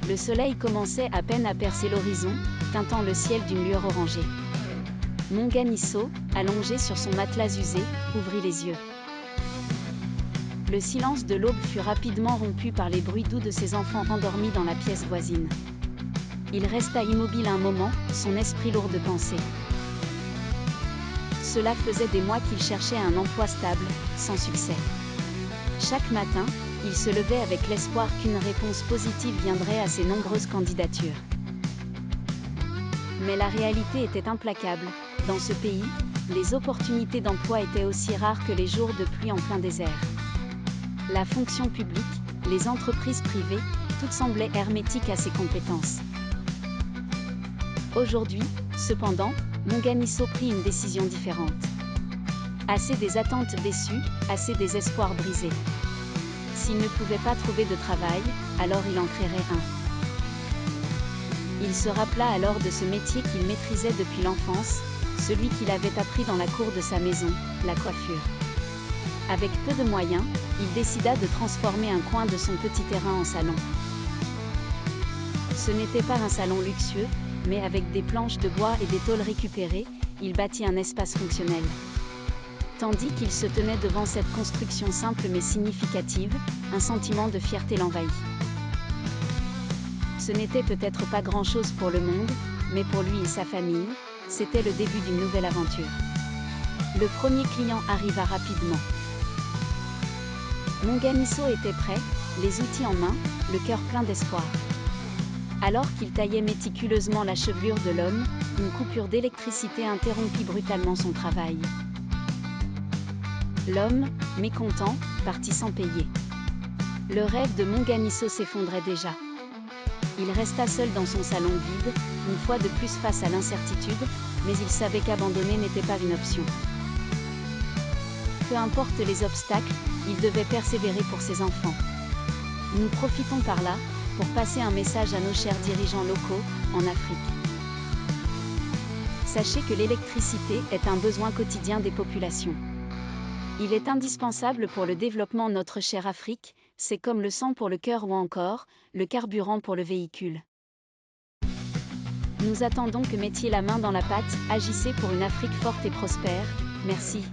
Le soleil commençait à peine à percer l'horizon, teintant le ciel d'une lueur orangée. Monganisso, allongé sur son matelas usé, ouvrit les yeux. Le silence de l'aube fut rapidement rompu par les bruits doux de ses enfants endormis dans la pièce voisine. Il resta immobile un moment, son esprit lourd de pensées. Cela faisait des mois qu'il cherchait un emploi stable, sans succès. Chaque matin, il se levait avec l'espoir qu'une réponse positive viendrait à ses nombreuses candidatures. Mais la réalité était implacable. Dans ce pays, les opportunités d'emploi étaient aussi rares que les jours de pluie en plein désert. La fonction publique, les entreprises privées, toutes semblaient hermétiques à ses compétences. Aujourd'hui, cependant, Monganisso prit une décision différente. Assez des attentes déçues, assez des espoirs brisés. S'il ne pouvait pas trouver de travail, alors il en créerait un. Il se rappela alors de ce métier qu'il maîtrisait depuis l'enfance, celui qu'il avait appris dans la cour de sa maison, la coiffure. Avec peu de moyens, il décida de transformer un coin de son petit terrain en salon. Ce n'était pas un salon luxueux, mais avec des planches de bois et des tôles récupérées, il bâtit un espace fonctionnel. Tandis qu'il se tenait devant cette construction simple mais significative, un sentiment de fierté l'envahit. Ce n'était peut-être pas grand-chose pour le monde, mais pour lui et sa famille, c'était le début d'une nouvelle aventure. Le premier client arriva rapidement. Monganisso était prêt, les outils en main, le cœur plein d'espoir. Alors qu'il taillait méticuleusement la chevelure de l'homme, une coupure d'électricité interrompit brutalement son travail. L'homme, mécontent, partit sans payer. Le rêve de Monganisso s'effondrait déjà. Il resta seul dans son salon vide, une fois de plus face à l'incertitude, mais il savait qu'abandonner n'était pas une option. Peu importe les obstacles, il devait persévérer pour ses enfants. Nous profitons par là, pour passer un message à nos chers dirigeants locaux, en Afrique. Sachez que l'électricité est un besoin quotidien des populations. Il est indispensable pour le développement de notre chère Afrique, c'est comme le sang pour le cœur ou encore, le carburant pour le véhicule. Nous attendons que mettiez la main dans la pâte, agissez pour une Afrique forte et prospère, merci.